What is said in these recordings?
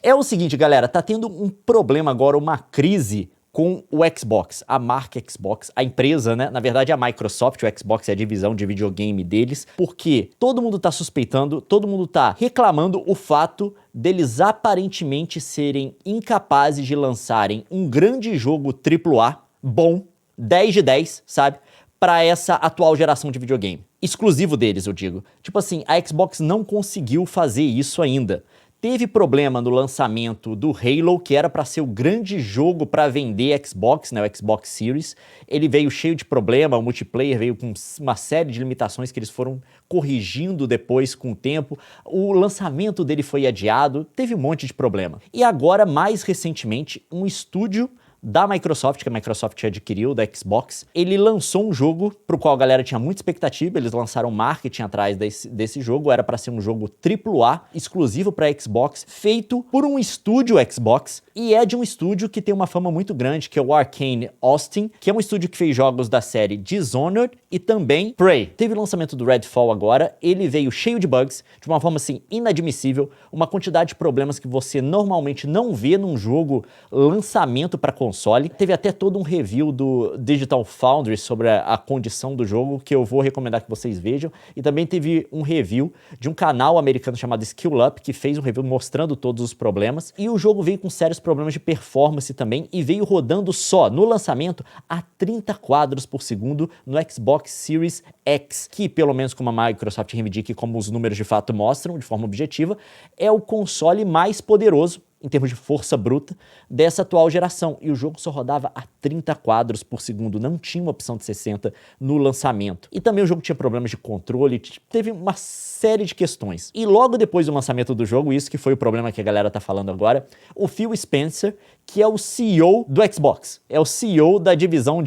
É o seguinte, galera, tá tendo um problema agora, uma crise com o Xbox, a marca Xbox, a empresa, né? Na verdade, a Microsoft, o Xbox é a divisão de videogame deles, porque todo mundo tá suspeitando, todo mundo tá reclamando o fato deles aparentemente serem incapazes de lançarem um grande jogo AAA, bom, 10 de 10, sabe? Para essa atual geração de videogame. Exclusivo deles, eu digo. Tipo assim, a Xbox não conseguiu fazer isso ainda. Teve problema no lançamento do Halo, que era para ser o grande jogo para vender Xbox, né, o Xbox Series. Ele veio cheio de problema, o multiplayer veio com uma série de limitações que eles foram corrigindo depois com o tempo. O lançamento dele foi adiado, teve um monte de problema. E agora, mais recentemente, um estúdio da Microsoft, que a Microsoft adquiriu, da Xbox, ele lançou um jogo pro qual a galera tinha muita expectativa, eles lançaram marketing atrás desse jogo, era para ser um jogo AAA, exclusivo para Xbox, feito por um estúdio Xbox, e é de um estúdio que tem uma fama muito grande, que é o Arkane Austin, que é um estúdio que fez jogos da série Dishonored e também Prey. Teve o lançamento do Redfall agora, ele veio cheio de bugs, de uma forma assim inadmissível, uma quantidade de problemas que você normalmente não vê num jogo lançamento para console. Teve até todo um review do Digital Foundry sobre a condição do jogo, que eu vou recomendar que vocês vejam. E também teve um review de um canal americano chamado Skill Up, que fez um review mostrando todos os problemas. E o jogo veio com sérios problemas de performance também, e veio rodando só, no lançamento, a 30 quadros por segundo no Xbox Series X, que, pelo menos como a Microsoft reivindica e como os números de fato mostram, de forma objetiva, é o console mais poderoso em termos de força bruta, dessa atual geração. E o jogo só rodava a 30 quadros por segundo, não tinha uma opção de 60 no lançamento. E também o jogo tinha problemas de controle, teve uma série de questões. E logo depois do lançamento do jogo, isso que foi o problema que a galera tá falando agora, o Phil Spencer, que é o CEO do Xbox, é o CEO da divisão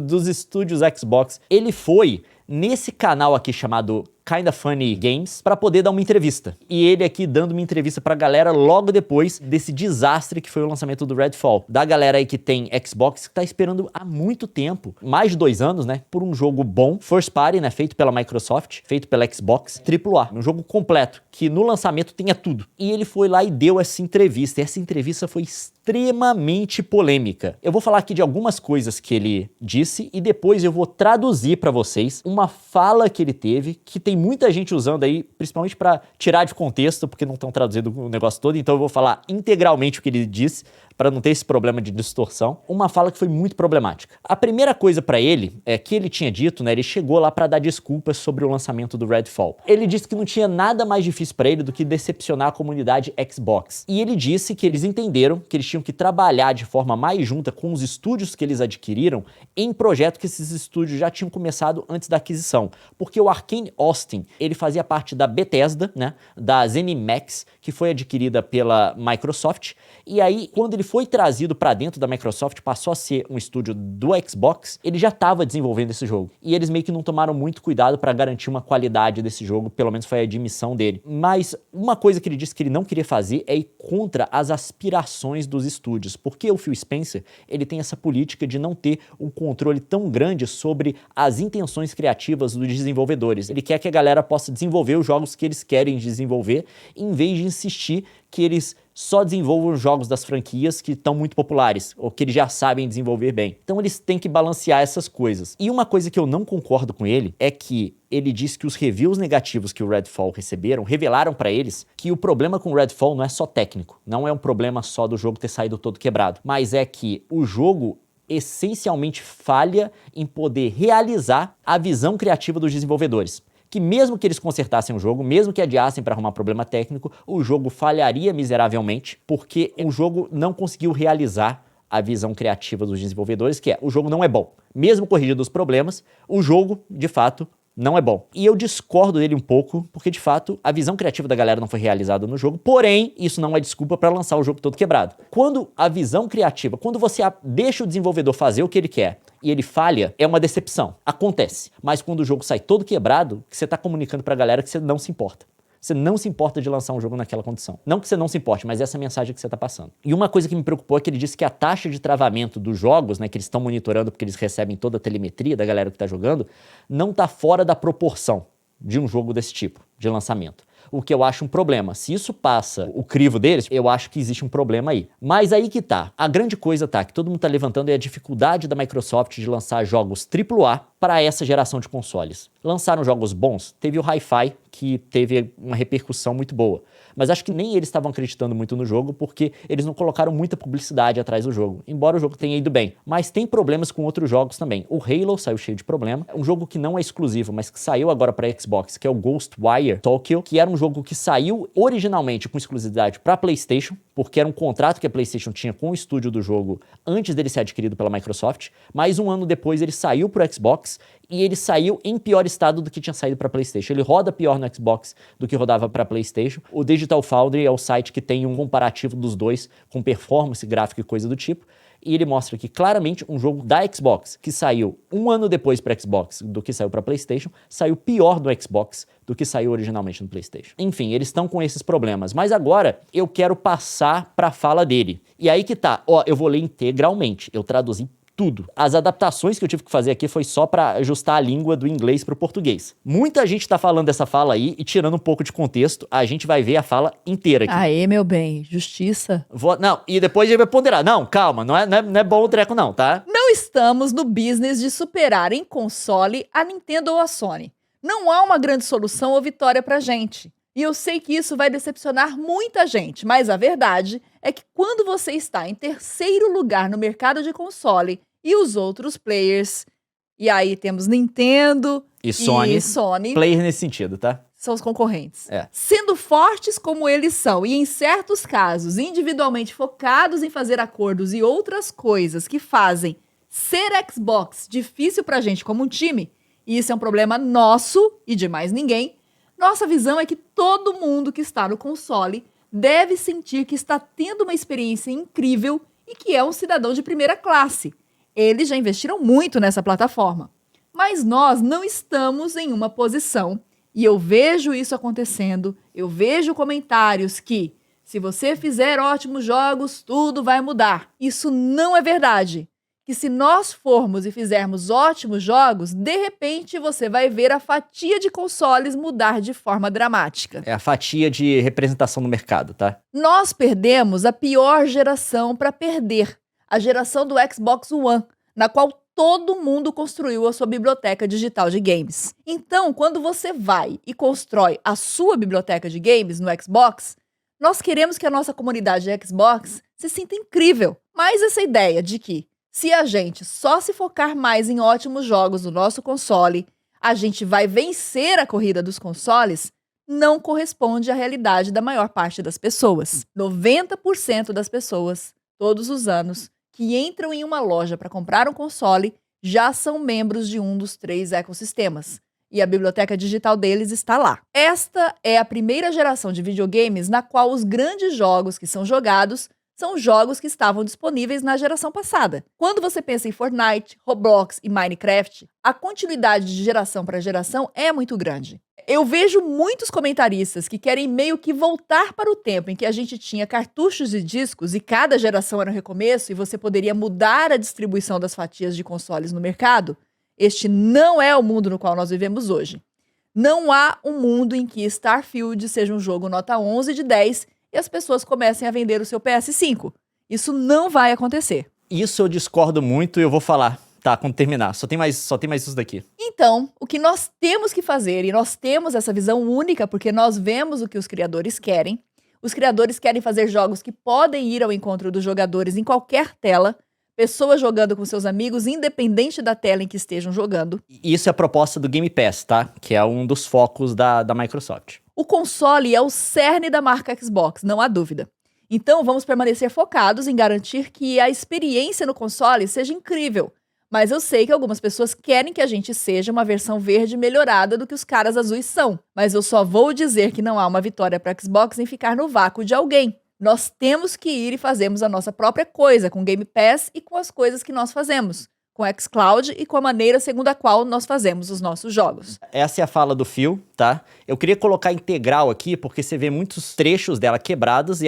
dos estúdios Xbox, ele foi nesse canal aqui chamado Kinda Funny Games para poder dar uma entrevista. E ele aqui dando uma entrevista pra galera logo depois desse desastre que foi o lançamento do Redfall. Da galera aí que tem Xbox, que tá esperando há muito tempo, mais de 2 anos, né, por um jogo bom, first party, né, feito pela Microsoft, feito pela Xbox, AAA, um jogo completo, que no lançamento tenha tudo. E ele foi lá e deu essa entrevista. E essa entrevista foi extremamente polêmica. Eu vou falar aqui de algumas coisas que ele disse e depois eu vou traduzir pra vocês uma fala que ele teve, que tem muita gente usando aí, principalmente para tirar de contexto, porque não estão traduzindo o negócio todo, então eu vou falar integralmente o que ele disse, para não ter esse problema de distorção. Uma fala que foi muito problemática. A primeira coisa para ele é que ele tinha dito, né, ele chegou lá para dar desculpas sobre o lançamento do Redfall. Ele disse que não tinha nada mais difícil para ele do que decepcionar a comunidade Xbox. E ele disse que eles entenderam que eles tinham que trabalhar de forma mais junta com os estúdios que eles adquiriram em projeto que esses estúdios já tinham começado antes da aquisição. Porque o Arkane Austin, ele fazia parte da Bethesda, né, da ZeniMax, que foi adquirida pela Microsoft. E aí, quando ele foi trazido para dentro da Microsoft, passou a ser um estúdio do Xbox, ele já estava desenvolvendo esse jogo. E eles meio que não tomaram muito cuidado para garantir uma qualidade desse jogo, pelo menos foi a admissão dele. Mas uma coisa que ele disse que ele não queria fazer é ir contra as aspirações dos estúdios, porque o Phil Spencer, ele tem essa política de não ter um controle tão grande sobre as intenções criativas dos desenvolvedores. Ele quer que a galera possa desenvolver os jogos que eles querem desenvolver, em vez de insistir que eles só desenvolvam jogos das franquias que estão muito populares, ou que eles já sabem desenvolver bem. Então eles têm que balancear essas coisas. E uma coisa que eu não concordo com ele é que ele disse que os reviews negativos que o Redfall receberam revelaram para eles que o problema com o Redfall não é só técnico, não é um problema só do jogo ter saído todo quebrado, mas é que o jogo essencialmente falha em poder realizar a visão criativa dos desenvolvedores. Que mesmo que eles consertassem o jogo, mesmo que adiassem para arrumar problema técnico, o jogo falharia miseravelmente, porque o jogo não conseguiu realizar a visão criativa dos desenvolvedores, que é, o jogo não é bom. Mesmo corrigindo os problemas, o jogo, de fato, não é bom. E eu discordo dele um pouco, porque de fato a visão criativa da galera não foi realizada no jogo, porém, isso não é desculpa para lançar o jogo todo quebrado. Quando a visão criativa, quando você deixa o desenvolvedor fazer o que ele quer e ele falha, é uma decepção. Acontece. Mas quando o jogo sai todo quebrado, que você tá comunicando pra galera que você não se importa. Você não se importa de lançar um jogo naquela condição. Não que você não se importe, mas essa é a mensagem que você está passando. E uma coisa que me preocupou é que ele disse que a taxa de travamento dos jogos, né, que eles estão monitorando porque eles recebem toda a telemetria da galera que está jogando, não está fora da proporção de um jogo desse tipo, de lançamento. o que eu acho um problema. Se isso passa o crivo deles, eu acho que existe um problema aí. Mas aí que tá. A grande coisa tá, que todo mundo tá levantando é a dificuldade da Microsoft de lançar jogos AAA para essa geração de consoles. Lançaram jogos bons, teve o Hi-Fi, que teve uma repercussão muito boa. Mas acho que nem eles estavam acreditando muito no jogo, porque eles não colocaram muita publicidade atrás do jogo, embora o jogo tenha ido bem. Mas tem problemas com outros jogos também. O Halo saiu cheio de problema, um jogo que não é exclusivo, mas que saiu agora para Xbox, que é o Ghostwire Tokyo, que era um jogo que saiu originalmente com exclusividade para PlayStation, porque era um contrato que a PlayStation tinha com o estúdio do jogo antes dele ser adquirido pela Microsoft, mas um ano depois ele saiu para o Xbox e ele saiu em pior estado do que tinha saído para PlayStation. Ele roda pior no Xbox do que rodava para PlayStation. O Digital Foundry é o site que tem um comparativo dos dois com performance, gráfico e coisa do tipo. E ele mostra que claramente um jogo da Xbox, que saiu um ano depois para Xbox do que saiu para PlayStation, saiu pior no Xbox do que saiu originalmente no PlayStation. Enfim, eles estão com esses problemas. Mas agora eu quero passar para a fala dele. E aí que tá, ó, eu vou ler integralmente. Eu traduzi tudo. As adaptações que eu tive que fazer aqui foi só para ajustar a língua do inglês para o português. Muita gente tá falando dessa fala aí e tirando um pouco de contexto, a gente vai ver a fala inteira aqui. Aê, meu bem, justiça. Não, e depois ele vai ponderar. Não, calma, não é bom o treco não, tá? Não estamos no business de superar em console a Nintendo ou a Sony. Não há uma grande solução ou vitória pra gente. E eu sei que isso vai decepcionar muita gente, mas a verdade é que quando você está em terceiro lugar no mercado de console e os outros players, e aí temos Nintendo e Sony, player nesse sentido, tá? São os concorrentes. É. Sendo fortes como eles são e em certos casos individualmente focados em fazer acordos e outras coisas que fazem ser Xbox difícil pra gente como um time, e isso é um problema nosso e de mais ninguém, nossa visão é que todo mundo que está no console deve sentir que está tendo uma experiência incrível e que é um cidadão de primeira classe. Eles já investiram muito nessa plataforma. Mas nós não estamos em uma posição, e eu vejo isso acontecendo, eu vejo comentários que, se você fizer ótimos jogos, tudo vai mudar. Isso não é verdade. Que se nós formos e fizermos ótimos jogos, de repente você vai ver a fatia de consoles mudar de forma dramática. É a fatia de representação no mercado, tá? Nós perdemos a pior geração para perder, a geração do Xbox One, na qual todo mundo construiu a sua biblioteca digital de games. Então, quando você vai e constrói a sua biblioteca de games no Xbox, nós queremos que a nossa comunidade de Xbox se sinta incrível. Mas essa ideia de que, se a gente só se focar mais em ótimos jogos no nosso console, a gente vai vencer a corrida dos consoles, não corresponde à realidade da maior parte das pessoas. 90% das pessoas, todos os anos, que entram em uma loja para comprar um console, já são membros de um dos 3 ecossistemas. E a biblioteca digital deles está lá. Esta é a primeira geração de videogames na qual os grandes jogos que são jogados são jogos que estavam disponíveis na geração passada. Quando você pensa em Fortnite, Roblox e Minecraft, a continuidade de geração para geração é muito grande. Eu vejo muitos comentaristas que querem meio que voltar para o tempo em que a gente tinha cartuchos e discos e cada geração era um recomeço e você poderia mudar a distribuição das fatias de consoles no mercado. Este não é o mundo no qual nós vivemos hoje. Não há um mundo em que Starfield seja um jogo nota 11 de 10 e as pessoas comecem a vender o seu PS5. Isso não vai acontecer. Isso eu discordo muito e eu vou falar. Tá, quando terminar. Só tem mais isso daqui. Então, o que nós temos que fazer, e nós temos essa visão única porque nós vemos o que os criadores querem. Os criadores querem fazer jogos que podem ir ao encontro dos jogadores em qualquer tela, pessoas jogando com seus amigos, independente da tela em que estejam jogando. Isso é a proposta do Game Pass, tá? Que é um dos focos da Microsoft. O console é o cerne da marca Xbox, não há dúvida. Então, vamos permanecer focados em garantir que a experiência no console seja incrível. Mas eu sei que algumas pessoas querem que a gente seja uma versão verde melhorada do que os caras azuis são. Mas eu só vou dizer que não há uma vitória para Xbox em ficar no vácuo de alguém. Nós temos que ir e fazermos a nossa própria coisa com Game Pass e com as coisas que nós fazemos. Com xCloud e com a maneira segundo a qual nós fazemos os nossos jogos. Essa é a fala do Phil, tá? Eu queria colocar integral aqui, porque você vê muitos trechos dela quebrados e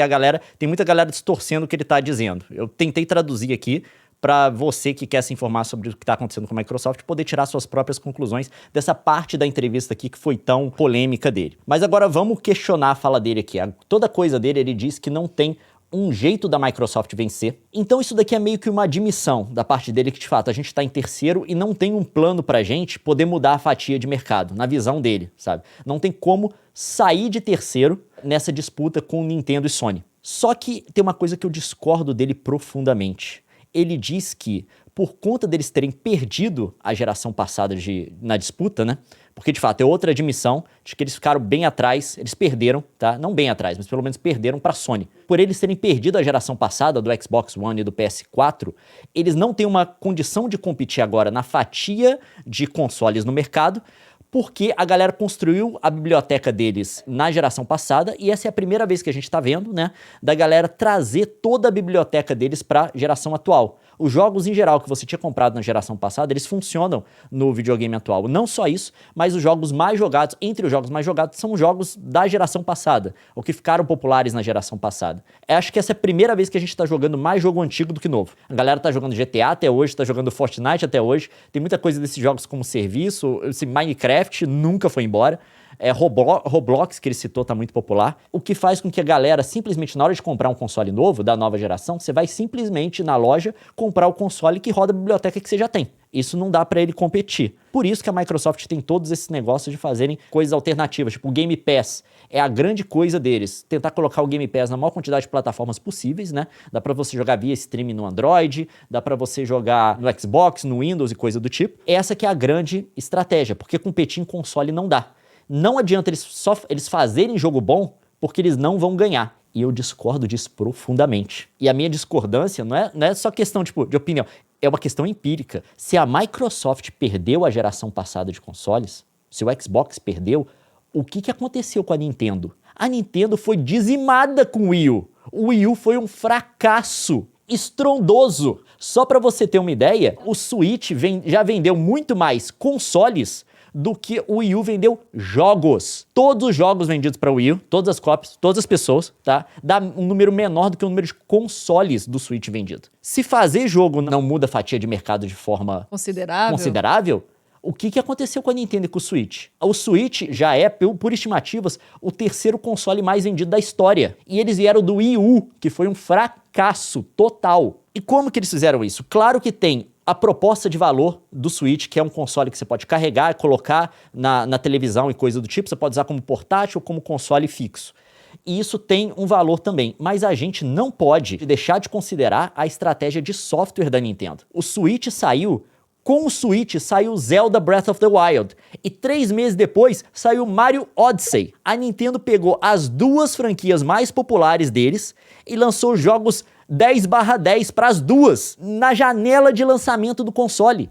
tem muita galera distorcendo o que ele tá dizendo. Eu tentei traduzir aqui, para você que quer se informar sobre o que está acontecendo com a Microsoft poder tirar suas próprias conclusões dessa parte da entrevista aqui que foi tão polêmica dele. Mas agora vamos questionar a fala dele aqui. Toda coisa dele, ele diz que não tem um jeito da Microsoft vencer. Então isso daqui é meio que uma admissão da parte dele que, de fato, a gente está em terceiro e não tem um plano pra gente poder mudar a fatia de mercado, na visão dele, sabe? Não tem como sair de terceiro nessa disputa com Nintendo e Sony. Só que tem uma coisa que eu discordo dele profundamente. Ele diz que, por conta deles terem perdido a geração passada na disputa, né? Porque, de fato, é outra admissão de que eles ficaram bem atrás, eles perderam, tá? Não bem atrás, mas pelo menos perderam para a Sony. Por eles terem perdido a geração passada do Xbox One e do PS4, eles não têm uma condição de competir agora na fatia de consoles no mercado, porque a galera construiu a biblioteca deles na geração passada e essa é a primeira vez que a gente tá vendo, né, da galera trazer toda a biblioteca deles pra geração atual. Os jogos em geral que você tinha comprado na geração passada, eles funcionam no videogame atual. Não só isso, mas os jogos mais jogados, entre os jogos mais jogados, são jogos da geração passada, ou que ficaram populares na geração passada. Eu acho que essa é a primeira vez que a gente tá jogando mais jogo antigo do que novo. A galera tá jogando GTA até hoje, tá jogando Fortnite até hoje, tem muita coisa desses jogos como serviço, esse Minecraft nunca foi embora. Roblox, que ele citou, tá muito popular, o que faz com que a galera simplesmente, na hora de comprar um console novo, da nova geração, você vai simplesmente na loja comprar o console que roda a biblioteca que você já tem. Isso não dá pra ele competir. Por isso que a Microsoft tem todos esses negócios de fazerem coisas alternativas, tipo o Game Pass. É a grande coisa deles, tentar colocar o Game Pass na maior quantidade de plataformas possíveis, né? Dá pra você jogar via streaming no Android, dá pra você jogar no Xbox, no Windows e coisa do tipo. Essa que é a grande estratégia, porque competir em console não dá. Não adianta eles fazerem jogo bom, porque eles não vão ganhar. E eu discordo disso profundamente. E a minha discordância não é só questão tipo, de opinião, é uma questão empírica. Se a Microsoft perdeu a geração passada de consoles, se o Xbox perdeu, o que aconteceu com a Nintendo? A Nintendo foi dizimada com o Wii U. O Wii U foi um fracasso estrondoso. Só para você ter uma ideia, o Switch já vendeu muito mais consoles do que o Wii U vendeu jogos. Todos os jogos vendidos para o Wii U, todas as cópias, todas as pessoas, tá? Dá um número menor do que o número de consoles do Switch vendido. Se fazer jogo não muda a fatia de mercado de forma considerável, o que aconteceu com a Nintendo e com o Switch? O Switch já é, por estimativas, o terceiro console mais vendido da história. E eles vieram do Wii U, que foi um fracasso total. E como que eles fizeram isso? Claro que tem a proposta de valor do Switch, que é um console que você pode carregar, colocar na televisão e coisa do tipo, você pode usar como portátil ou como console fixo. E isso tem um valor também, mas a gente não pode deixar de considerar a estratégia de software da Nintendo. O Switch saiu, com o Switch saiu Zelda Breath of the Wild, e 3 meses depois saiu Mario Odyssey. A Nintendo pegou as duas franquias mais populares deles e lançou jogos 10/10 para as duas, na janela de lançamento do console.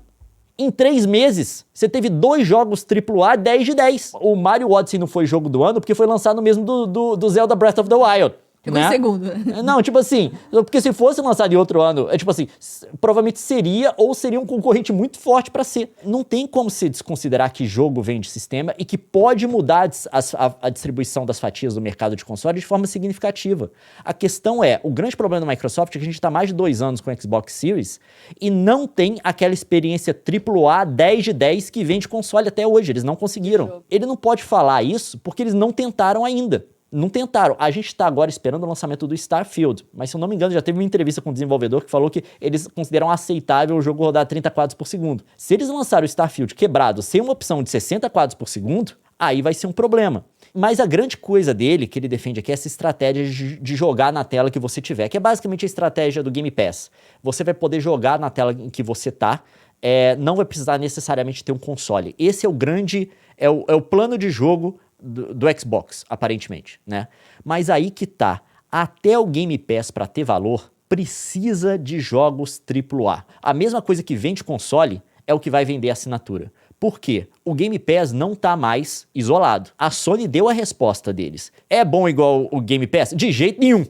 Em 3 meses, você teve 2 jogos AAA 10 de 10. O Mario Odyssey não foi jogo do ano porque foi lançado no mesmo do Zelda Breath of the Wild. Ficou em segundo. Não, tipo assim, porque se fosse lançado em outro ano, tipo assim, provavelmente seria um concorrente muito forte pra ser. Não tem como se desconsiderar que jogo vem de sistema e que pode mudar a distribuição das fatias do mercado de console de forma significativa. A questão é, o grande problema da Microsoft é que a gente tá mais de 2 anos com o Xbox Series e não tem aquela experiência AAA 10 de 10 que vem de console até hoje. Eles não conseguiram. Ele não pode falar isso porque eles não tentaram ainda. Não tentaram. A gente está agora esperando o lançamento do Starfield, mas se eu não me engano já teve uma entrevista com um desenvolvedor que falou que eles consideram aceitável o jogo rodar 30 quadros por segundo. Se eles lançarem o Starfield quebrado sem uma opção de 60 quadros por segundo, aí vai ser um problema. Mas a grande coisa dele, que ele defende aqui, é essa estratégia de jogar na tela que você tiver, que é basicamente a estratégia do Game Pass. Você vai poder jogar na tela em que você tá, não vai precisar necessariamente ter um console. Esse é o grande, é o plano de jogo do Xbox, aparentemente, né? Mas aí que tá, até o Game Pass para ter valor, precisa de jogos AAA. A mesma coisa que vende console é o que vai vender a assinatura. Por quê? O Game Pass não tá mais isolado. A Sony deu a resposta deles. É bom igual o Game Pass? De jeito nenhum.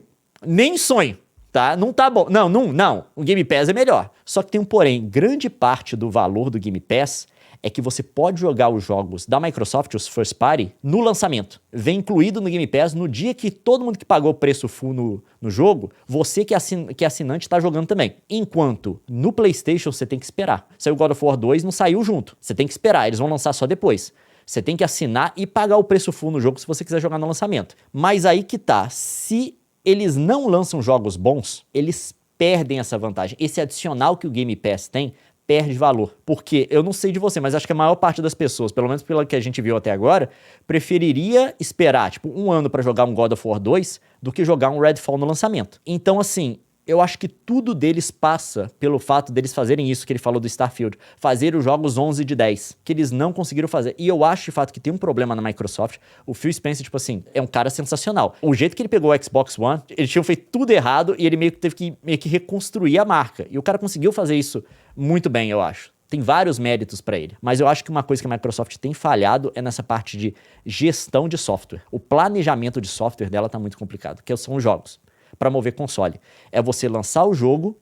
Nem sonho. Tá? Não tá bom. Não. O Game Pass é melhor. Só que tem um porém. Grande parte do valor do Game Pass é que você pode jogar os jogos da Microsoft, os first party, no lançamento. Vem incluído no Game Pass no dia que todo mundo que pagou o preço full no jogo, você que é assinante está jogando também. Enquanto no PlayStation você tem que esperar. Saiu God of War 2, não saiu junto. Você tem que esperar, eles vão lançar só depois. Você tem que assinar e pagar o preço full no jogo se você quiser jogar no lançamento. Mas aí que tá, se eles não lançam jogos bons, eles perdem essa vantagem. Esse adicional que o Game Pass tem, perde valor. Porque, eu não sei de você, mas acho que a maior parte das pessoas, pelo menos pela que a gente viu até agora, preferiria esperar, tipo, 1 ano pra jogar um God of War 2 do que jogar um Redfall no lançamento. Então, assim, eu acho que tudo deles passa pelo fato deles fazerem isso que ele falou do Starfield, fazer os jogos 11 de 10, que eles não conseguiram fazer. E eu acho, de fato, que tem um problema na Microsoft. O Phil Spencer, tipo assim, é um cara sensacional. O jeito que ele pegou o Xbox One, eles tinham feito tudo errado e ele meio que teve que reconstruir a marca. E o cara conseguiu fazer isso muito bem, eu acho. Tem vários méritos para ele. Mas eu acho que uma coisa que a Microsoft tem falhado é nessa parte de gestão de software. O planejamento de software dela tá muito complicado, que são os jogos. Para mover console. É você lançar o jogo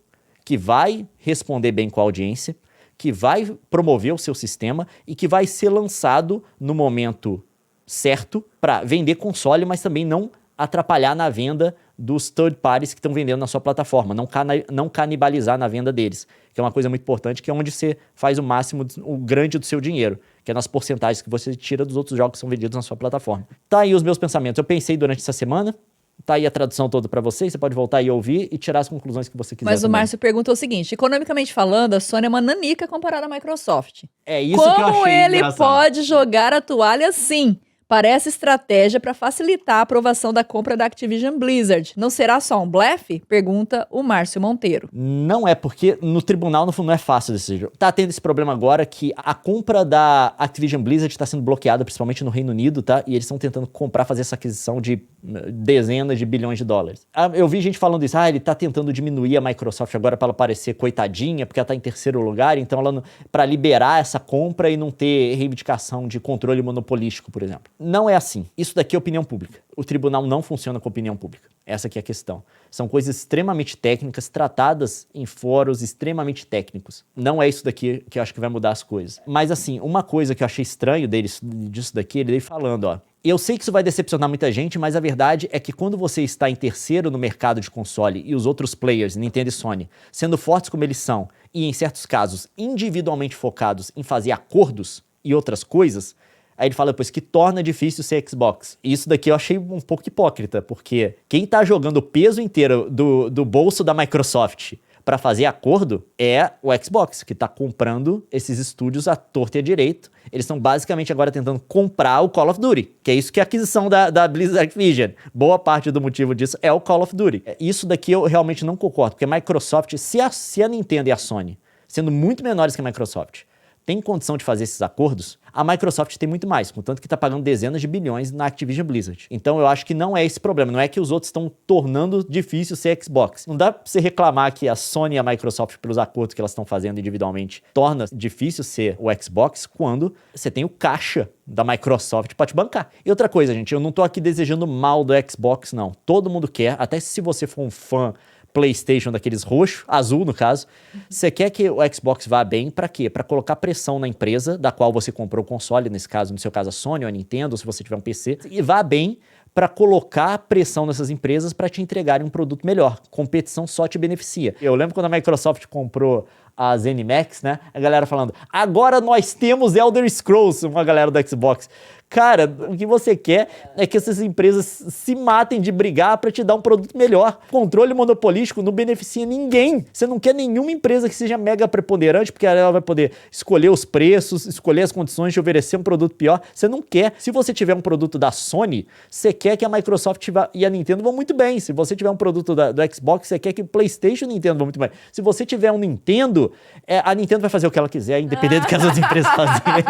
que vai responder bem com a audiência, que vai promover o seu sistema e que vai ser lançado no momento certo para vender console, mas também não atrapalhar na venda dos third parties que estão vendendo na sua plataforma, não canibalizar na venda deles, que é uma coisa muito importante, que é onde você faz o máximo, o grande do seu dinheiro, que é nas porcentagens que você tira dos outros jogos que são vendidos na sua plataforma. Tá aí os meus pensamentos. Eu pensei durante essa semana. Tá aí a tradução toda pra você pode voltar e ouvir e tirar as conclusões que você quiser. Mas também. o Márcio perguntou o seguinte, economicamente falando, a Sony é uma nanica comparada à Microsoft. É isso que eu achei Como ele engraçado. pode jogar a toalha assim? Parece estratégia para facilitar a aprovação da compra da Activision Blizzard. Não será só um blefe? Pergunta o Márcio Monteiro. Não é, porque no tribunal, no fundo, não é fácil decidir. Tá tendo esse problema agora que a compra da Activision Blizzard está sendo bloqueada, principalmente no Reino Unido, tá? E eles estão tentando fazer essa aquisição de dezenas de bilhões de dólares. Eu vi gente falando isso, ele tá tentando diminuir a Microsoft agora para ela parecer coitadinha, porque ela tá em terceiro lugar, então ela para liberar essa compra e não ter reivindicação de controle monopolístico, por exemplo. Não é assim. Isso daqui é opinião pública. O tribunal não funciona com opinião pública. Essa aqui é a questão. São coisas extremamente técnicas, tratadas em fóruns extremamente técnicos. Não é isso daqui que eu acho que vai mudar as coisas. Mas assim, uma coisa que eu achei estranho disso daqui, ele veio falando, ó. Eu sei que isso vai decepcionar muita gente, mas a verdade é que quando você está em terceiro no mercado de console e os outros players, Nintendo e Sony, sendo fortes como eles são, e em certos casos individualmente focados em fazer acordos e outras coisas, aí ele fala depois que torna difícil ser Xbox. E isso daqui eu achei um pouco hipócrita, porque quem tá jogando o peso inteiro do bolso da Microsoft para fazer acordo é o Xbox, que tá comprando esses estúdios à torta e à direito. Eles estão basicamente agora tentando comprar o Call of Duty, que é isso que é a aquisição da Blizzard Activision. Boa parte do motivo disso é o Call of Duty. Isso daqui eu realmente não concordo, porque a Microsoft, se a Nintendo e a Sony, sendo muito menores que a Microsoft, tem condição de fazer esses acordos, a Microsoft tem muito mais, contanto que está pagando dezenas de bilhões na Activision Blizzard. Então eu acho que não é esse problema, não é que os outros estão tornando difícil ser Xbox. Não dá pra você reclamar que a Sony e a Microsoft, pelos acordos que elas estão fazendo individualmente, torna difícil ser o Xbox quando você tem o caixa da Microsoft para te bancar. E outra coisa, gente, eu não tô aqui desejando mal do Xbox, não. Todo mundo quer, até se você for um fã PlayStation daqueles roxo, azul no caso, você quer que o Xbox vá bem pra quê? Pra colocar pressão na empresa da qual você comprou o console, nesse caso, no seu caso a Sony ou a Nintendo, ou se você tiver um PC, e vá bem para colocar pressão nessas empresas para te entregarem um produto melhor. Competição só te beneficia. Eu lembro quando a Microsoft comprou a ZeniMax, né? A galera falando, agora nós temos Elder Scrolls, uma galera do Xbox. Cara, o que você quer é que essas empresas se matem de brigar para te dar um produto melhor. Controle monopolístico não beneficia ninguém. Você não quer nenhuma empresa que seja mega preponderante, porque ela vai poder escolher os preços, escolher as condições de oferecer um produto pior. Você não quer. Se você tiver um produto da Sony, você quer que a Microsoft e a Nintendo vão muito bem. Se você tiver um produto do Xbox, você quer que o PlayStation e a Nintendo vão muito bem. Se você tiver um Nintendo, a Nintendo vai fazer o que ela quiser, independente do que as outras empresas fazerem.